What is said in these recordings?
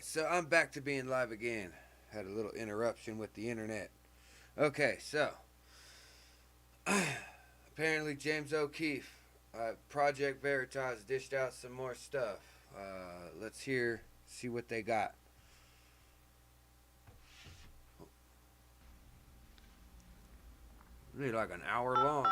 Alright, so I'm back to being live again. Had a little interruption with the internet. Okay, so apparently James O'Keefe, Project Veritas dished out some more stuff. Let's see what they got. Really like an hour long.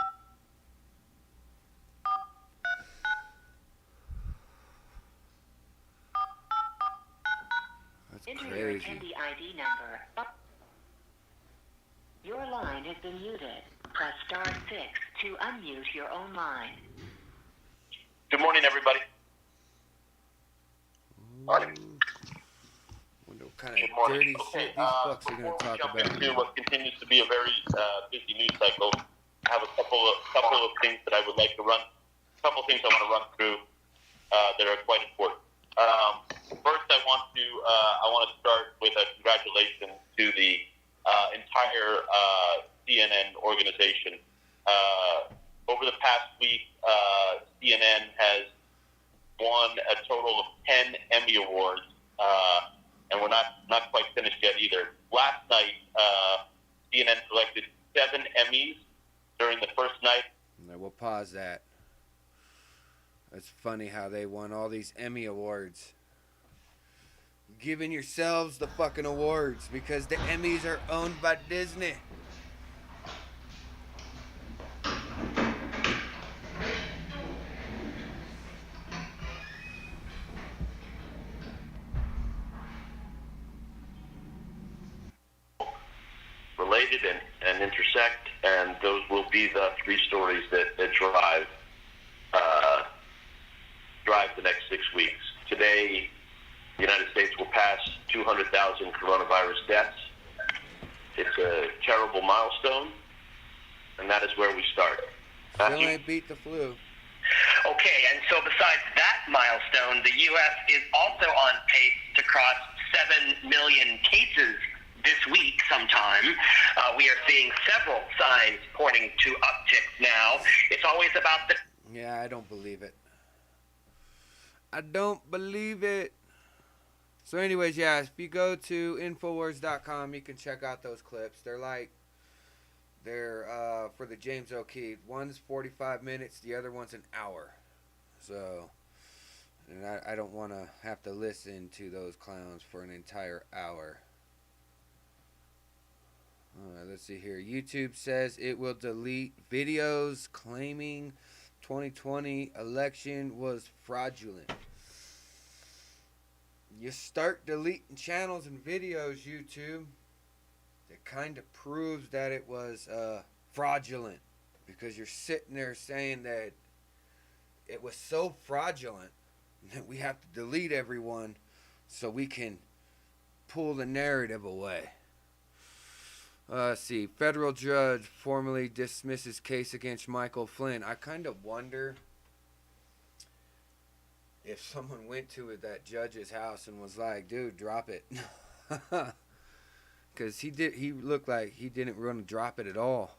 That's Enter crazy. your attendee ID number. Your line has been muted. Press star 6 to unmute your own line. Good morning, everybody. Morning. Wonder what kind of dirty shit these fucks are going to talk jump about. into what continues to be a very busy news cycle, I have a couple of things that I would like to run. A couple of things I want to run through that are quite important. First, I want to start with a congratulations to the entire CNN organization. Over the past week, CNN has won a total of 10 Emmy Awards, and we're not quite finished yet either. Last night, CNN selected 7 Emmys during the first night. We'll pause that. It's funny how they won all these Emmy Awards. Giving yourselves the fucking awards because the Emmys are owned by Disney. Related and intersect, and those will be the 3 stories that drive the next 6 weeks. Today, the United States will pass 200,000 coronavirus deaths. It's a terrible milestone, and that is where we start. Still ain't beat the flu. Okay, and so besides that milestone, the U.S. is also on pace to cross 7 million cases this week sometime. We are seeing several signs pointing to upticks now. It's always about the... Yeah, I don't believe it. I don't believe it. So anyways, yeah, if you go to infowars.com, you can check out those clips. They're for the James O'Keefe. One's 45 minutes, the other one's an hour. So, and I don't want to have to listen to those clowns for an entire hour. Alright, let's see here. YouTube says it will delete videos claiming 2020 election was fraudulent. You start deleting channels and videos, YouTube, that kind of proves that it was fraudulent. Because you're sitting there saying that it was so fraudulent that we have to delete everyone so we can pull the narrative away. Let's see. Federal judge formally dismisses case against Michael Flynn. I kind of wonder if someone went to that judge's house and was like, dude, drop it. Because he looked like he didn't want to drop it at all.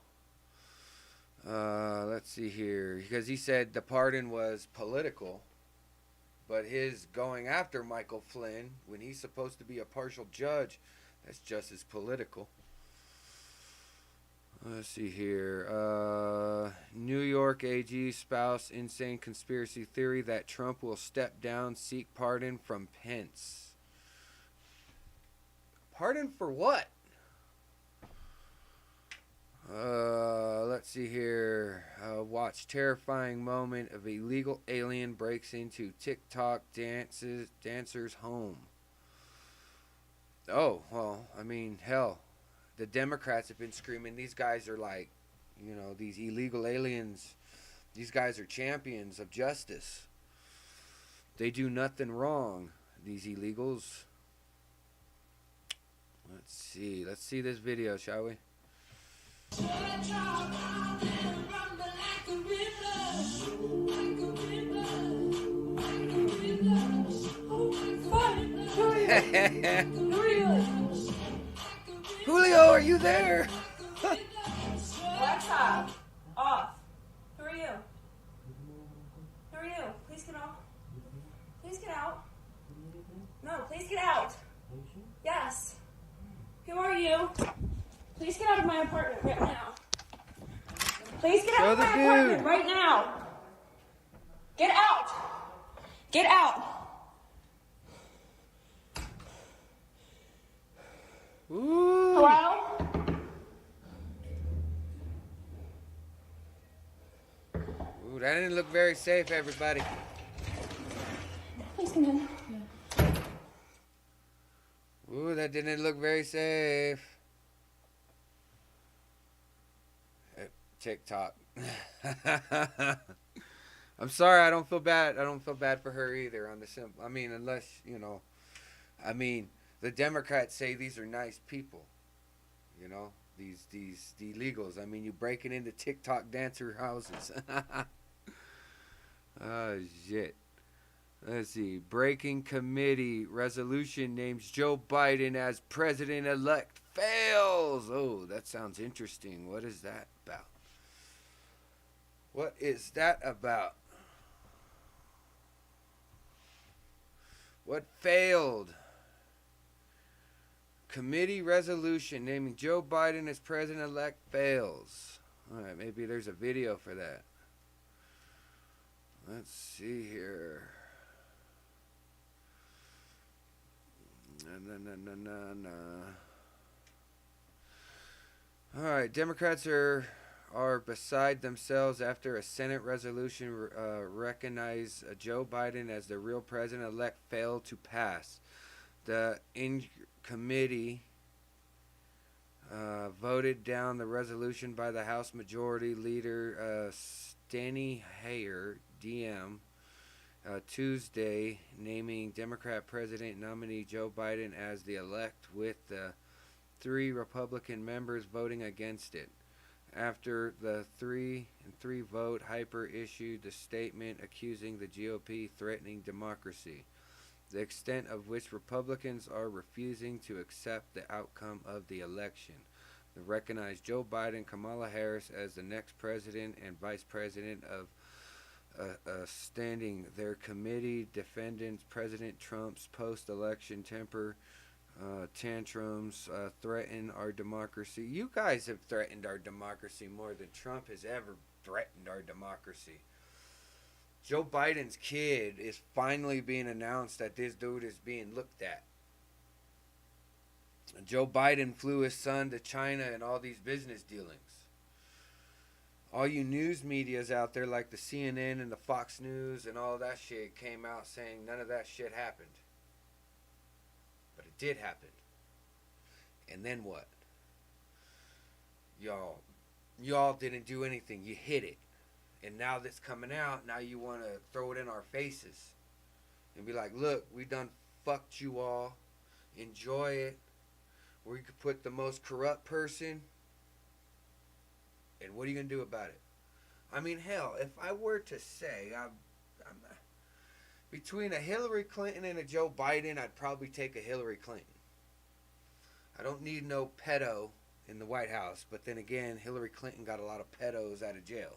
Let's see here. Because he said the pardon was political. But his going after Michael Flynn, when he's supposed to be a partial judge, that's just as political. Let's see here. New York AG spouse insane conspiracy theory that Trump will step down, seek pardon from Pence. Pardon for what? Let's see here. Watch terrifying moment of illegal alien breaks into TikTok dancer's home. Oh, well, I mean, hell. The Democrats have been screaming, these guys are like, these illegal aliens, these guys are champions of justice. They do nothing wrong, these illegals. Let's see this video, shall we? Julio, are you there? Alexa, off. Who are you? Who are you? Please get off. Please get out. No, please get out. Another my apartment dude. right now. Get out. Get out. Ooh. Hello? Ooh, that didn't look very safe, everybody. Please come in. Ooh, that didn't look very safe. TikTok. I'm sorry, I don't feel bad. I don't feel bad for her either on the simple. I mean, unless, the Democrats say these are nice people. These illegals. I mean, you breaking into TikTok dancer houses. Oh, shit. Let's see. Breaking committee resolution names Joe Biden as president-elect fails. Oh, that sounds interesting. What is that about? What is that about? What failed? Committee resolution naming Joe Biden as president-elect fails. All right, maybe there's a video for that. Let's see here. No. All right, Democrats are beside themselves after a Senate resolution recognize Joe Biden as the real president-elect failed to pass. The in-committee voted down the resolution by the House Majority Leader Steny Hoyer, DM, Tuesday, naming Democrat president nominee Joe Biden as the elect, with the 3 Republican members voting against it. After the 3-3 vote, Hyper issued the statement accusing the GOP threatening democracy, the extent of which Republicans are refusing to accept the outcome of the election. They recognize Joe Biden, Kamala Harris as the next president and vice president of standing. Their committee defendants President Trump's post-election temper tantrums threaten our democracy. You guys have threatened our democracy more than Trump has ever threatened our democracy. Joe Biden's kid is finally being announced that this dude is being looked at. Joe Biden flew his son to China and all these business dealings. All you news medias out there like the CNN and the Fox News and all that shit came out saying none of that shit happened. But it did happen. And then what? Y'all didn't do anything. You hid it. And now that's coming out, now you want to throw it in our faces. And be like, look, we done fucked you all. Enjoy it. We could put the most corrupt person. And what are you going to do about it? I mean, hell, if I were to say, I'm between a Hillary Clinton and a Joe Biden, I'd probably take a Hillary Clinton. I don't need no pedo in the White House. But then again, Hillary Clinton got a lot of pedos out of jail.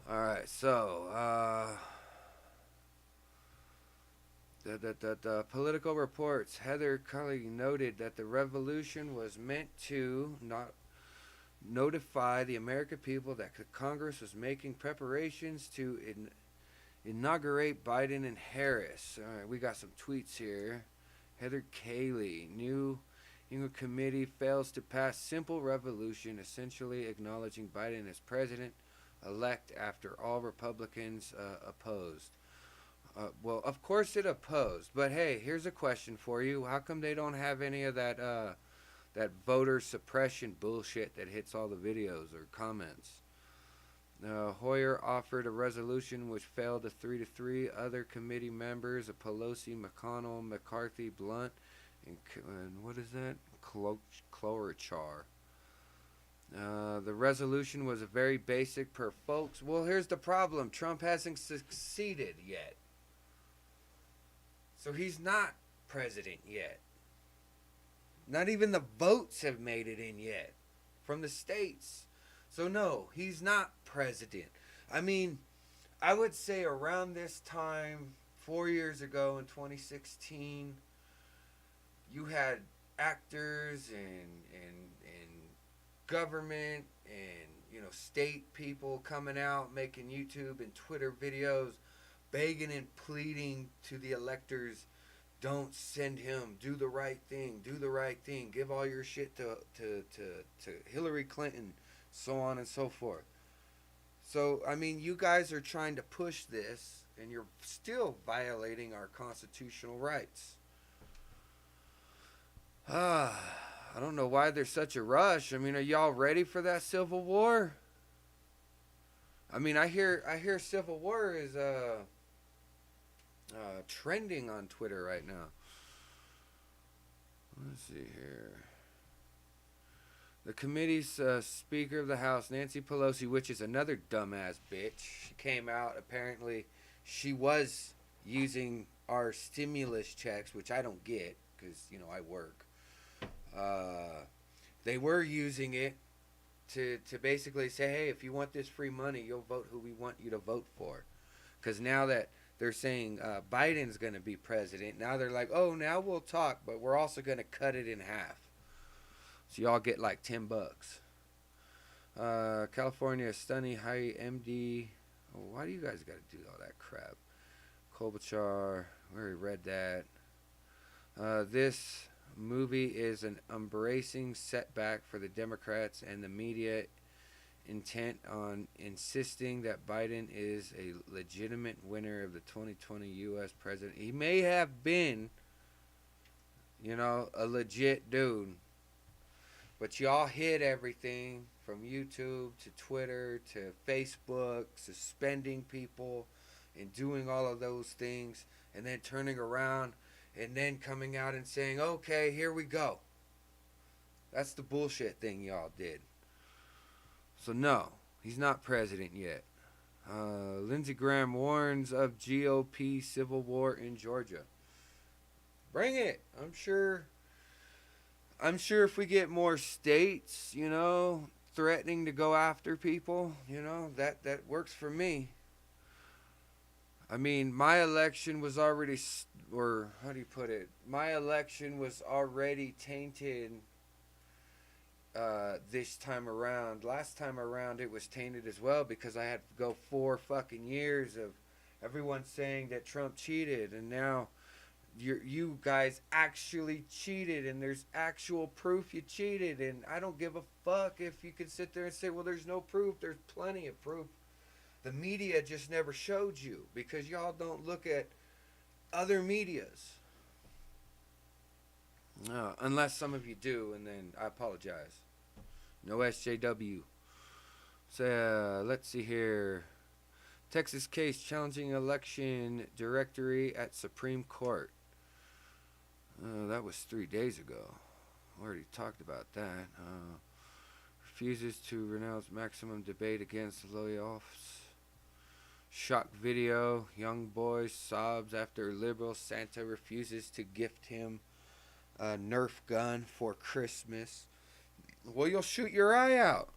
Alright, so, the political reports. Heather Cully noted that the revolution was meant to not notify the American people that Congress was making preparations to inaugurate Biden and Harris. Alright, we got some tweets here. Heather Cayley, new committee fails to pass simple revolution, essentially acknowledging Biden as president-elect after all Republicans opposed. Well, of course it opposed, but hey, here's a question for you. How come they don't have any of that voter suppression bullshit that hits all the videos or comments? Hoyer offered a resolution which failed to 3-3. Other committee members, Pelosi, McConnell, McCarthy, Blunt, and what is that? Klobuchar. The resolution was very basic per folks. Well, here's the problem. Trump hasn't succeeded yet. So he's not president yet. Not even the votes have made it in yet from the states. So no, he's not president. I mean, I would say around this time, 4 years ago in 2016, you had actors and government and, state people coming out, making YouTube and Twitter videos, begging and pleading to the electors, don't send him, do the right thing, give all your shit to Hillary Clinton, so on and so forth. So, I mean, you guys are trying to push this, and you're still violating our constitutional rights. I don't know why there's such a rush. I mean, are y'all ready for that civil war? I mean, I hear civil war is trending on Twitter right now. Let's see here. The committee's Speaker of the House, Nancy Pelosi, which is another dumbass bitch, she came out. Apparently, she was using our stimulus checks, which I don't get because, I work. They were using it to basically say, hey, if you want this free money, you'll vote who we want you to vote for. Because now that they're saying Biden's going to be president, now they're like, oh, now we'll talk, but we're also going to cut it in half. So y'all get like $10. California, stunning high MD. Oh, why do you guys got to do all that crap? Klobuchar, we already read that. This movie is an embracing setback for the Democrats and the media intent on insisting that Biden is a legitimate winner of the 2020 U.S. president. He may have been, a legit dude, but y'all hid everything from YouTube to Twitter to Facebook, suspending people and doing all of those things, and then turning around and then coming out and saying, okay, here we go. That's the bullshit thing y'all did. So no, he's not president yet. Lindsey Graham warns of GOP civil war in Georgia. Bring it. I'm sure if we get more states, threatening to go after people, that works for me. I mean, my election was already, or how do you put it? My election was already tainted this time around. Last time around, it was tainted as well because I had to go 4 fucking years of everyone saying that Trump cheated, and now you guys actually cheated, and there's actual proof you cheated, and I don't give a fuck if you could sit there and say, well, there's no proof. There's plenty of proof. The media just never showed you because y'all don't look at other medias. Unless some of you do, and then I apologize. No SJW. So, let's see here. Texas case challenging election directory at Supreme Court. That was 3 days ago. Already talked about that. Refuses to renounce maximum debate against layoffs. Shock video. Young boy sobs after liberal Santa refuses to gift him a Nerf gun for Christmas. Well, you'll shoot your eye out.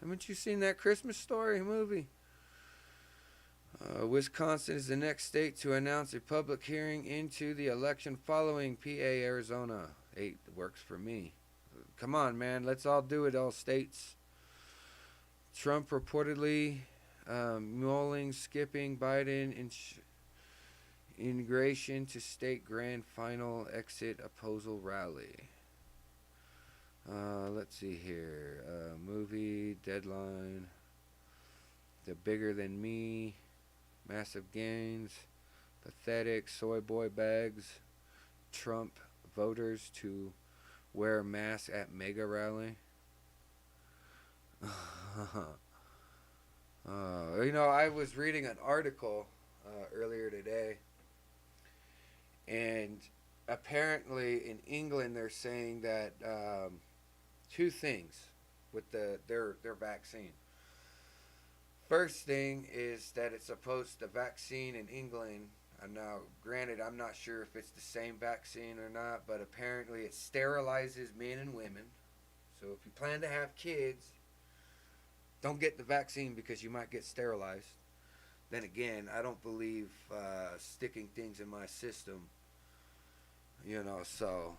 Haven't you seen that Christmas Story movie? Wisconsin is the next state to announce a public hearing into the election following PA, Arizona. 8 works for me. Come on, man. Let's all do it, all states. Trump reportedly mulling skipping Biden integration to state grand final exit opposal rally. Let's see here. Movie, deadline. The Bigger Than Me. Massive gains. Pathetic. Soy boy bags. Trump voters to wear masks at mega rally. I was reading an article earlier today, and apparently in England they're saying that 2 things with their vaccine. First thing is that it's supposed the vaccine in England. Now, granted, I'm not sure if it's the same vaccine or not, but apparently it sterilizes men and women. So if you plan to have kids, don't get the vaccine because you might get sterilized. Then again, I don't believe sticking things in my system, so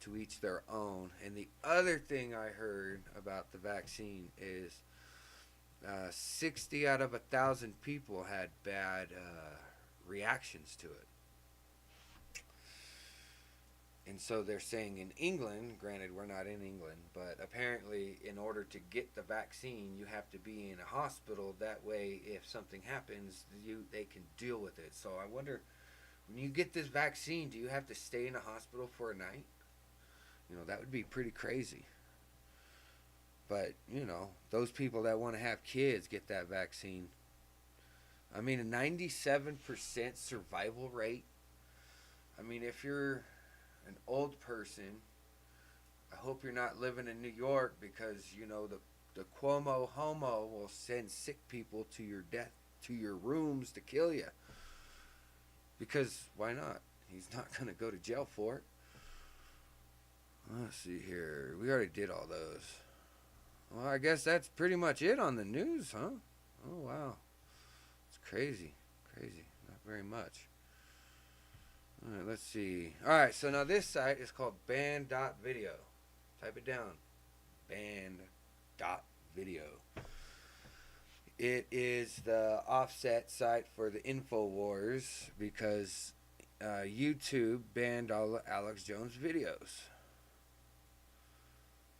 to each their own. And the other thing I heard about the vaccine is 60 out of 1,000 people had bad reactions to it. And so they're saying in England, granted we're not in England, but apparently in order to get the vaccine, you have to be in a hospital. That way, if something happens, they can deal with it. So I wonder, when you get this vaccine, do you have to stay in a hospital for a night? That would be pretty crazy. But, those people that want to have kids get that vaccine. I mean, a 97% survival rate. I mean, if you're an old person, I hope you're not living in New York, because the Cuomo homo will send sick people to your death, to your rooms to kill you. Because why not? He's not going to go to jail for it. Let's see here. We already did all those. Well, I guess that's pretty much it on the news, huh? Oh, wow. It's crazy. Not very much. All right, let's see. All right, so now this site is called band.video. Type it down. Band.video. It is the offset site for the infowars, because YouTube banned all of Alex Jones' videos.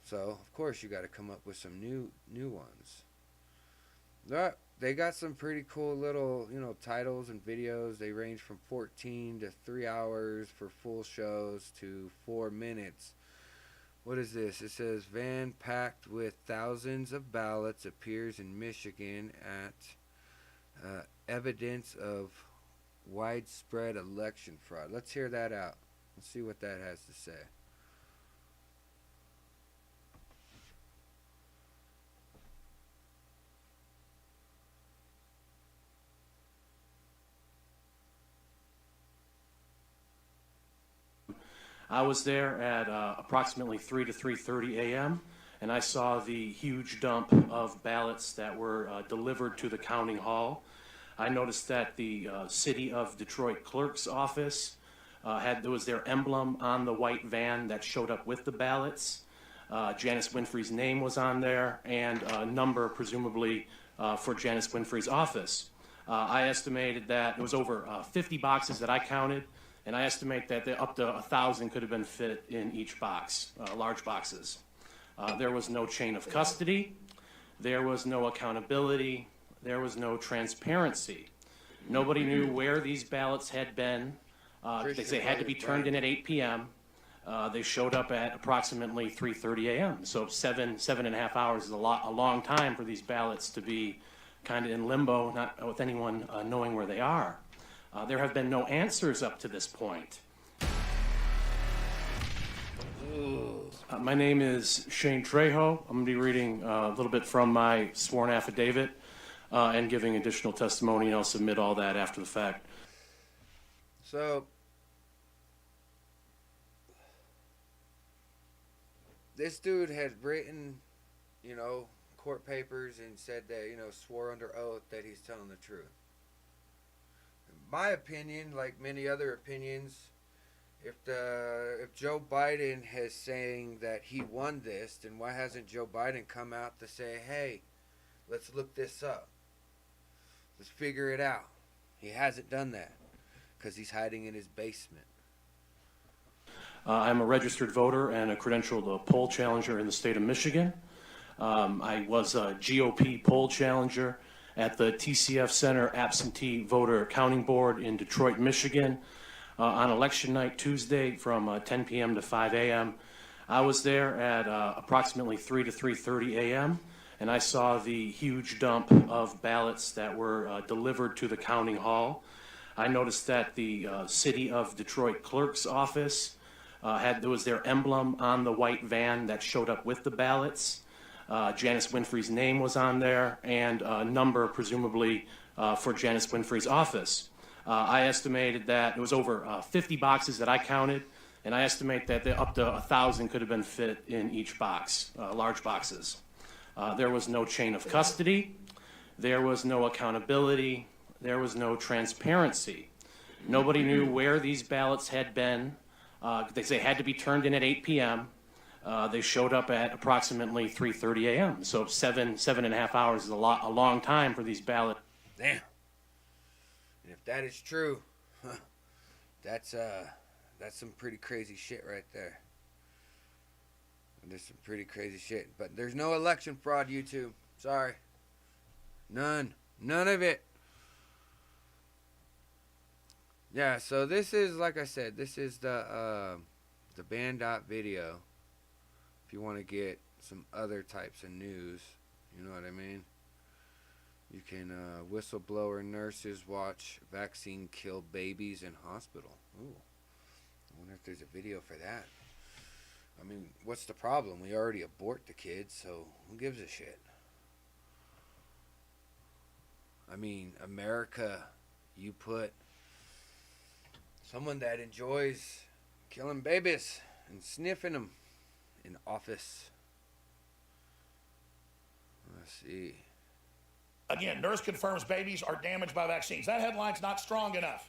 So, of course, you got to come up with some new ones. They got some pretty cool little, titles and videos. They range from 14 to 3 hours for full shows to 4 minutes. What is this? It says, van packed with thousands of ballots appears in Michigan at evidence of widespread election fraud. Let's hear that out. Let's see what that has to say. I was there at approximately 3 to 3:30 a.m. and I saw the huge dump of ballots that were delivered to the counting hall. I noticed that the City of Detroit Clerk's office there was their emblem on the white van that showed up with the ballots. Janice Winfrey's name was on there, and a number presumably for Janice Winfrey's office. I estimated that it was over 50 boxes that I counted, and I estimate that up to 1,000 could have been fit in each box, large boxes. There was no chain of custody. There was no accountability. There was no transparency. Nobody knew where these ballots had been. They say had to be turned in at 8 p.m. They showed up at approximately 3:30 a.m. So 7.5 hours is a long time for these ballots to be kind of in limbo, not with anyone knowing where they are. There have been no answers up to this point. My name is Shane Trejo. I'm going to be reading a little bit from my sworn affidavit and giving additional testimony, and I'll submit all that after the fact. So, this dude had written, court papers and said that, swore under oath that he's telling the truth. My opinion, like many other opinions, if Joe Biden is saying that he won this, then why hasn't Joe Biden come out to say, hey, let's look this up. Let's figure it out. He hasn't done that because he's hiding in his basement. I'm a registered voter and a credentialed poll challenger in the state of Michigan. I was a GOP poll challenger at the TCF Center Absentee Voter Counting Board in Detroit, Michigan, on election night Tuesday from 10 p.m. to 5 a.m. I was there at approximately 3 to 3:30 a.m. and I saw the huge dump of ballots that were delivered to the counting hall. I noticed that the City of Detroit Clerk's office there was their emblem on the white van that showed up with the ballots. Janice Winfrey's name was on there, and a number presumably for Janice Winfrey's office. I estimated that it was over 50 boxes that I counted, and I estimate that up to 1,000 could have been fit in each box, large boxes. There was no chain of custody. There was no accountability. There was no transparency. Nobody knew where these ballots had been. They say had to be turned in at 8 p.m. They showed up at approximately 3:30 a.m. So 7.5 hours is a long time for these ballots. Damn. And if that is true, that's some pretty crazy shit right there. There's some pretty crazy shit. But there's no election fraud, YouTube. Sorry. None of it. Yeah, so this is, like I said, this is the Bandot video. If you want to get some other types of news, you know what I mean? You can, whistleblower nurses watch vaccine kill babies in hospital. Ooh, I wonder if there's a video for that. I mean, what's the problem? We already abort the kids, so who gives a shit? I mean, America, you put someone that enjoys killing babies and sniffing them in office. Let's see. Again, nurse confirms babies are damaged by vaccines. That headline's not strong enough.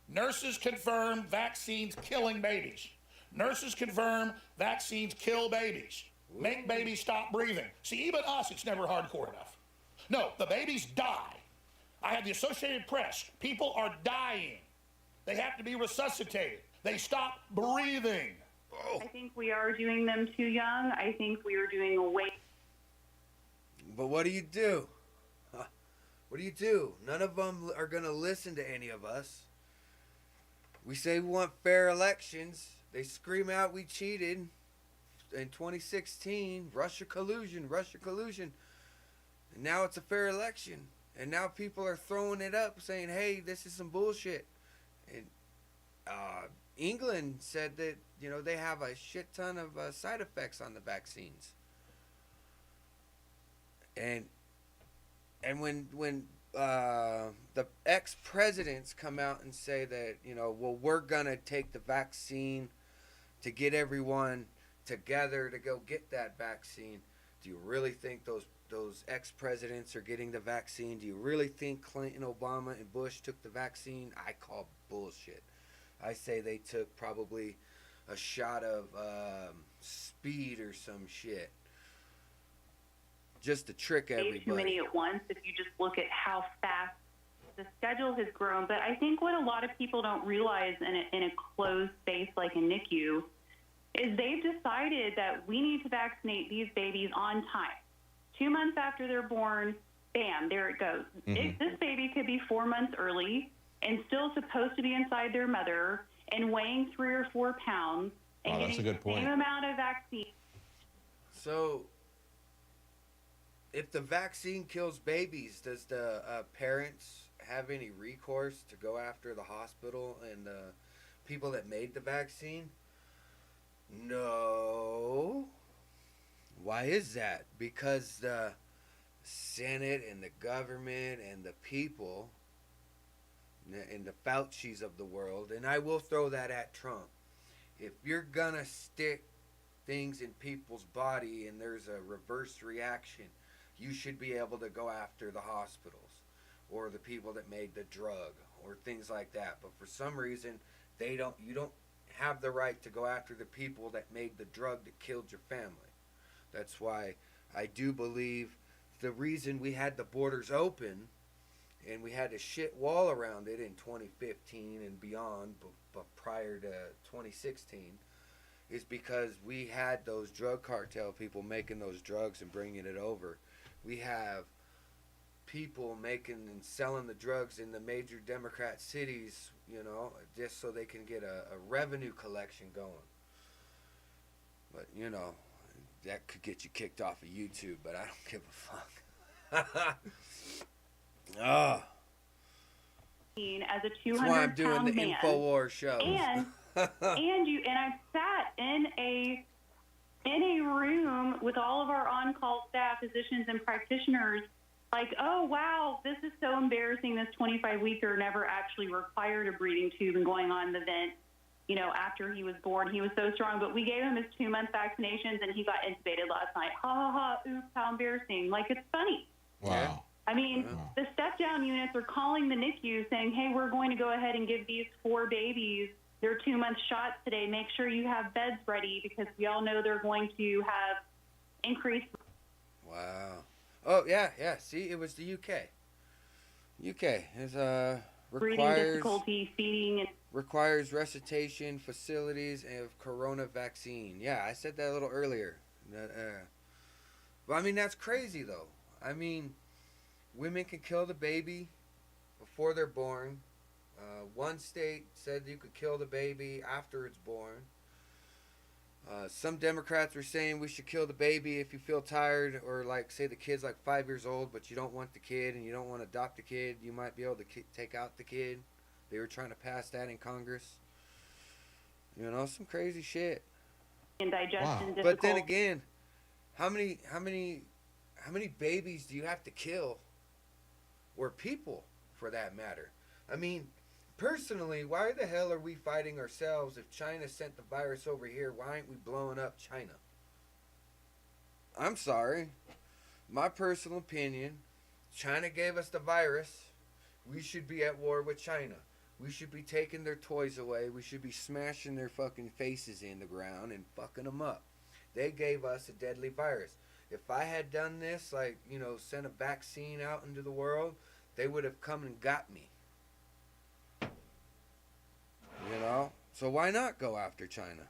Nurses confirm vaccines killing babies. Nurses confirm vaccines kill babies. Make babies stop breathing. See, even us, it's never hardcore enough. No, the babies die. I had the Associated Press. People are dying. They have to be resuscitated. They stop breathing. I think we are doing them too young. I think we are doing away. But what do you do? What do you do? None of them are going to listen to any of us. We say we want fair elections. They scream out we cheated in 2016. Russia collusion. And now it's a fair election. And now people are throwing it up saying, hey, this is some bullshit. And England said that, you know, they have a shit ton of side effects on the vaccines. And when the ex-presidents come out and say that, you know, well, we're going to take the vaccine to get everyone together to go get that vaccine, do you really think those ex-presidents are getting the vaccine? Do you really think Clinton, Obama, and Bush took the vaccine? I call bullshit. I say they took probably a shot of speed or some shit. Just to trick everybody. Too many at once if you just look at how fast the schedule has grown. But I think what a lot of people don't realize in a closed space like a NICU is they've decided that we need to vaccinate these babies on time. 2 months after they're born, bam, there it goes. This baby could be 4 months early and still supposed to be inside their mother and weighing 3 or 4 pounds and that's a getting good point. the same amount of vaccine. So, if the vaccine kills babies, does the parents have any recourse to go after the hospital and the people that made the vaccine? No. Why is that? Because the Senate and the government and the people and the Faucis of the world, and I will throw that at Trump. If you're gonna stick things in people's body and there's a reverse reaction, you should be able to go after the hospitals or the people that made the drug or things like that. But for some reason, you don't have the right to go after the people that made the drug that killed your family. That's why I do believe the reason we had the borders open and we had a shit wall around it in 2015 and beyond, but prior to 2016, is because we had those drug cartel people making those drugs and bringing it over. We have people making and selling the drugs in the major Democrat cities, you know, just so they can get a revenue collection going. But, you know, that could get you kicked off of YouTube, but I don't give a fuck. Oh. As a 200-pound That's why I'm doing the man. infowars show. And I've sat in a room with all of our on-call staff, physicians and practitioners, like, oh wow, this is so embarrassing. This 25-weeker never actually required a breathing tube and going on the vent. You know, after he was born, he was so strong, but we gave him his 2-month vaccinations and he got intubated last night. Ha ha ha! Oops, how embarrassing! Like, it's funny. Wow. I mean, the step-down units are calling the NICU saying, hey, we're going to go ahead and give these 4 babies their 2-month shots today. Make sure you have beds ready because we all know they're going to have increased. Wow. Oh, yeah. See, it was the UK. UK is Breathing difficulty, feeding, and requires recitation facilities of corona vaccine. Yeah, I said that a little earlier. Well, I mean, that's crazy, though. I mean, women can kill the baby before they're born. One state said you could kill the baby after it's born. Some Democrats were saying we should kill the baby if you feel tired, or like say the kid's like 5 years old, but you don't want the kid and you don't want to adopt the kid. You might be able to take out the kid. They were trying to pass that in Congress. You know, some crazy shit. and digestion difficulty. But then again, how many babies do you have to kill, or people for that matter? I mean, personally, why the hell are we fighting ourselves? If China sent the virus over here, why aren't we blowing up China? I'm sorry. My personal opinion, China gave us the virus. We should be at war with China. We should be taking their toys away. We should be smashing their fucking faces in the ground and fucking them up. They gave us a deadly virus. If I had done this, like, you know, sent a vaccine out into the world, they would have come and got me. You know? So why not go after China?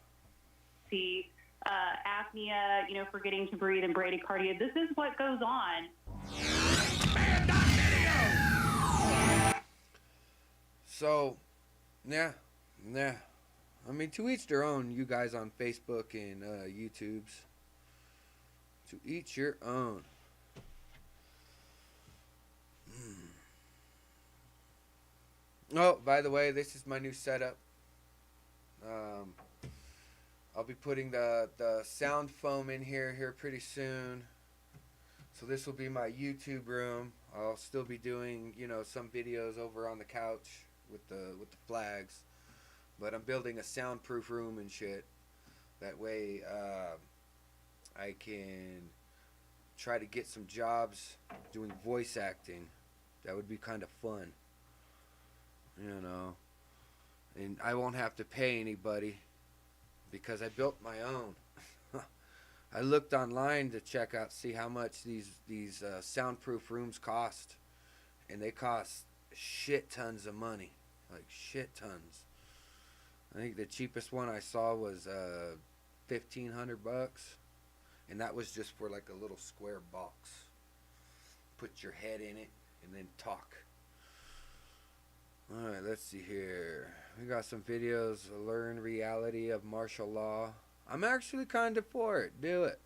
See, apnea, you know, forgetting to breathe and bradycardia. This is what goes on. So, yeah. I mean, to each their own, you guys on Facebook and YouTubes. To each your own. Oh, by the way, this is my new setup. I'll be putting the sound foam in here pretty soon. So this will be my YouTube room. I'll still be doing, you know, some videos over on the couch with the flags, but I'm building a soundproof room and shit. That way, I can try to get some jobs doing voice acting. That would be kind of fun, you know. And I won't have to pay anybody because I built my own. I looked online to check out, see how much these soundproof rooms cost, and they cost shit tons of money, like shit tons. I think the cheapest one I saw was $1,500, and that was just for like a little square box. Put your head in it and then talk. All right, let's see here. We got some videos. Learn reality of martial law. I'm actually kind of for it. Do it.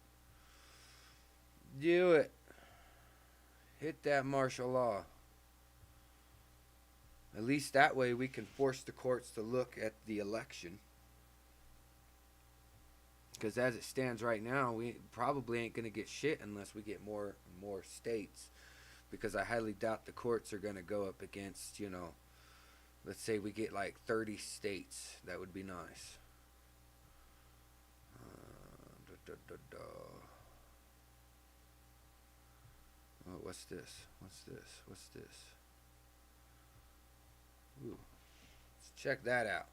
Hit that martial law. At least that way we can force the courts to look at the election. Because as it stands right now, we probably ain't going to get shit unless we get more states. Because I highly doubt the courts are going to go up against, you know, let's say we get like 30 states. That would be nice. Oh, what's this? Ooh. Let's check that out.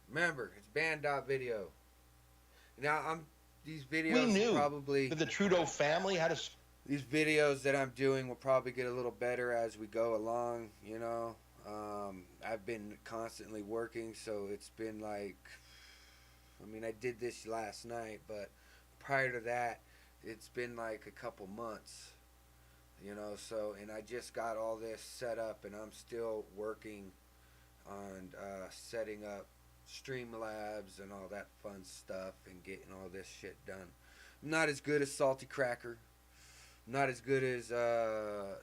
Remember, it's band.video. Now, these videos probably... that the Trudeau family had a... These videos that I'm doing will probably get a little better as we go along, you know. I've been constantly working, so it's been like... I mean, I did this last night, but prior to that, it's been like a couple months, you know. So, and I just got all this set up, and I'm still working on setting up Streamlabs and all that fun stuff and getting all this shit done. I'm not as good as Salty Cracker. I'm not as good as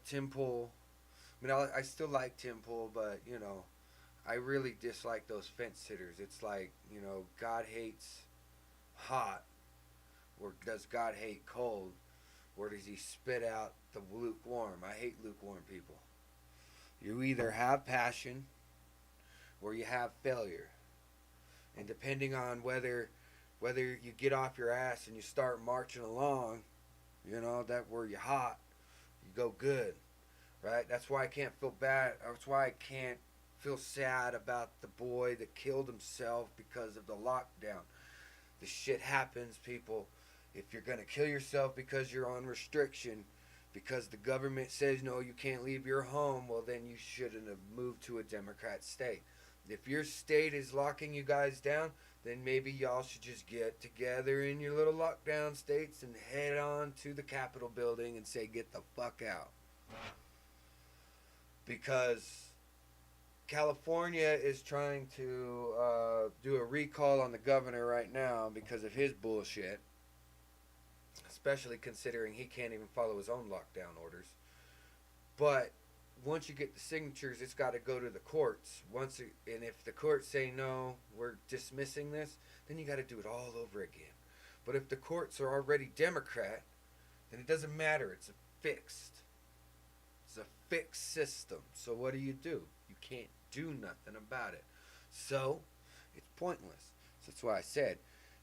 Tim Pool. I mean, I still like Tim Pool, but, you know, I really dislike those fence sitters. It's like, you know, God hates hot, or does God hate cold, or does he spit out the lukewarm? I hate lukewarm people. You either have passion or you have failure. And depending on whether you get off your ass and you start marching along, you know, that where you're hot, you go good, right? That's why I can't feel bad. That's why I can't feel sad about the boy that killed himself because of the lockdown. The shit happens, people. If you're gonna kill yourself because you're on restriction, because the government says no, you can't leave your home, well then you shouldn't have moved to a Democrat state. If your state is locking you guys down, then maybe y'all should just get together in your little lockdown states and head on to the Capitol building and say, get the fuck out. Because California is trying to do a recall on the governor right now because of his bullshit. Especially considering he can't even follow his own lockdown orders. But once you get the signatures, it's got to go to the courts. And if the courts say no, we're dismissing this, then you got to do it all over again. But if the courts are already Democrat, then it doesn't matter. It's a fixed system. So what do? You can't do nothing about it. So it's pointless. So that's why I said,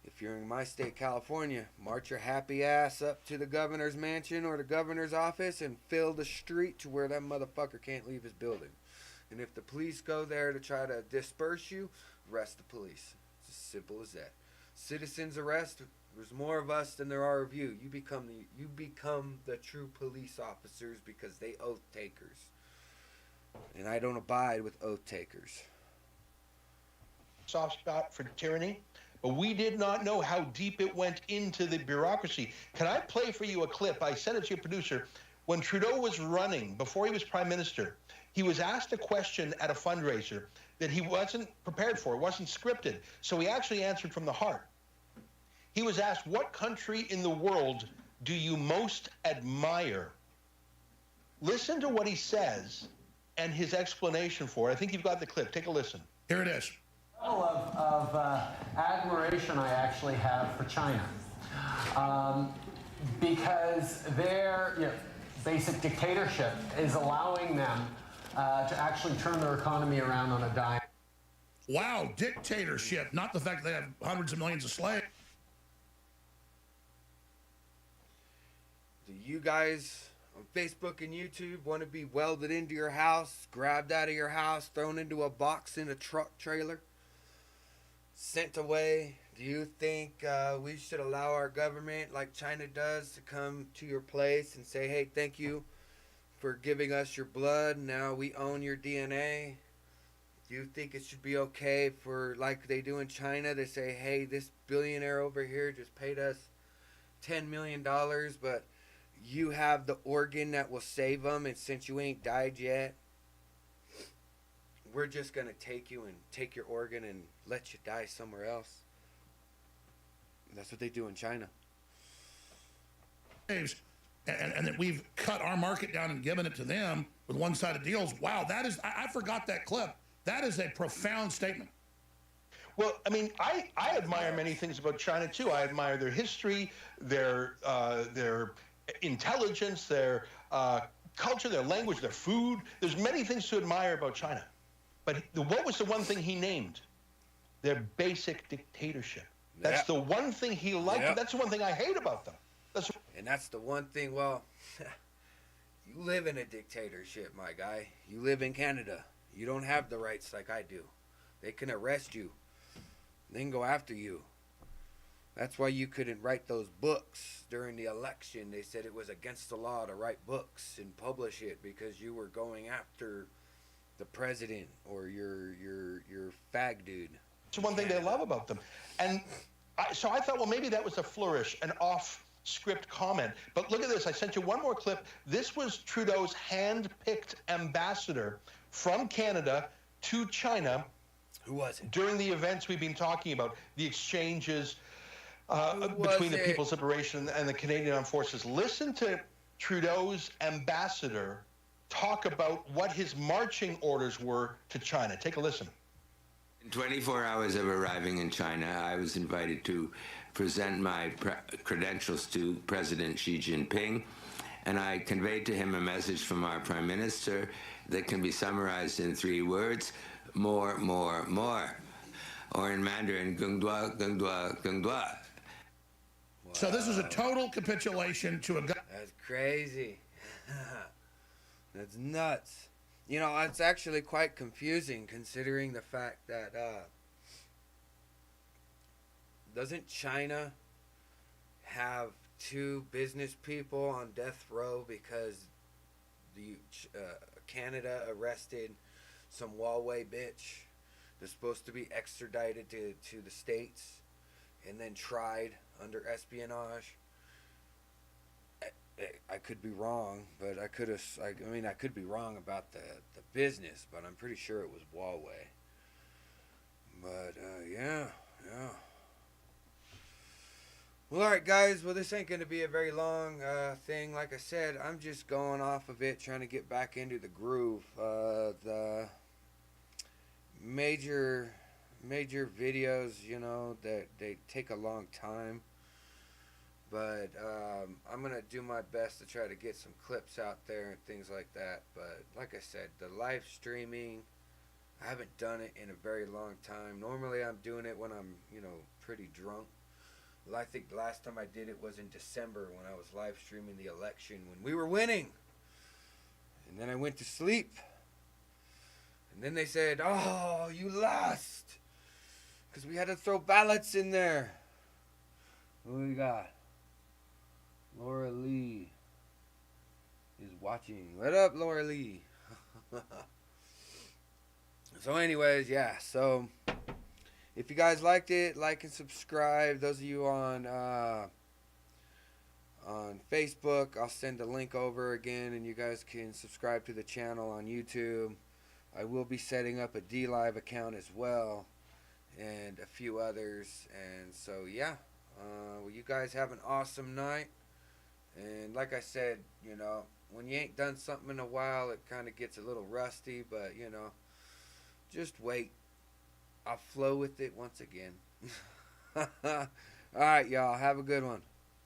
if you're in my state, California, march your happy ass up to the governor's mansion or the governor's office and fill the street to where that motherfucker can't leave his building. And if the police go there to try to disperse you, arrest the police. It's as simple as that. Citizens arrest. There's more of us than there are of you. You become the true police officers because they oath takers. And I don't abide with oath takers. Soft spot for tyranny. But we did not know how deep it went into the bureaucracy. Can I play for you a clip? I sent it to your producer. When Trudeau was running, before he was prime minister, he was asked a question at a fundraiser that he wasn't prepared for. It wasn't scripted. So he actually answered from the heart. He was asked, what country in the world do you most admire? Listen to what he says and his explanation for it. I think you've got the clip. Take a listen. Here it is. Of admiration I actually have for China, because their basic dictatorship is allowing them to actually turn their economy around on a dime. Wow, dictatorship, not the fact that they have hundreds of millions of slaves. Do you guys on Facebook and YouTube want to be welded into your house, grabbed out of your house, thrown into a box in a truck trailer, sent away? Do you think we should allow our government, like China does, to come to your place and say, hey, thank you for giving us your blood, now we own your DNA? Do you think it should be okay for, like they do in China, they say, hey, this billionaire over here just paid us $10 million, but you have the organ that will save them, and since you ain't died yet, we're just going to take you and take your organ and let you die somewhere else? That's what they do in China. And that we've cut our market down and given it to them with one-sided deals. Wow, that is, I forgot that clip. That is a profound statement. Well, I mean, I admire many things about China, too. I admire their history, their intelligence, their culture, their language, their food. There's many things to admire about China. But what was the one thing he named? Their basic dictatorship. That's the one thing he liked. Yep. That's the one thing I hate about them. And that's the one thing, well, you live in a dictatorship, my guy. You live in Canada. You don't have the rights like I do. They can arrest you. They can go after you. That's why you couldn't write those books during the election. They said it was against the law to write books and publish it because you were going after the president or your fag dude. It's one thing they love about them. And so I thought, well, maybe that was a flourish, an off-script comment. But look at this. I sent you one more clip. This was Trudeau's hand-picked ambassador from Canada to China. Who was it? During the events we've been talking about, the exchanges between the People's Liberation and the Canadian Armed Forces. Listen to Trudeau's ambassador talk about what his marching orders were to China. Take a listen. In 24 hours of arriving in China, I was invited to present my credentials to President Xi Jinping, and I conveyed to him a message from our Prime Minister that can be summarized in 3 words: more, more, more. Or in Mandarin, gung dua, gung dua, gung dua. Wow. So this is a total capitulation to a... That's crazy. That's nuts. you know, it's actually quite confusing considering the fact that doesn't China have 2 business people on death row because the Canada arrested some Huawei bitch that's supposed to be extradited to the States and then tried under espionage? I could be wrong, but I could be wrong about the business, but I'm pretty sure it was Huawei. But yeah. Well, alright guys, well this ain't going to be a very long thing. Like I said, I'm just going off of it, trying to get back into the groove. The major videos, you know, that they take a long time. But I'm going to do my best to try to get some clips out there and things like that. But like I said, the live streaming, I haven't done it in a very long time. Normally I'm doing it when I'm, you know, pretty drunk. Well, I think the last time I did it was in December when I was live streaming the election when we were winning. And then I went to sleep. And then they said, oh, you lost. Because we had to throw ballots in there. What do we got? Laura Lee is watching. What up, Laura Lee? So anyways, yeah. So if you guys liked it, like and subscribe. Those of you on Facebook, I'll send a link over again, and you guys can subscribe to the channel on YouTube. I will be setting up a DLive account as well, and a few others. And so yeah, well, you guys have an awesome night. And like I said, you know, when you ain't done something in a while, it kind of gets a little rusty. But you know, just wait. I'll flow with it once again. Alright, y'all. Have a good one.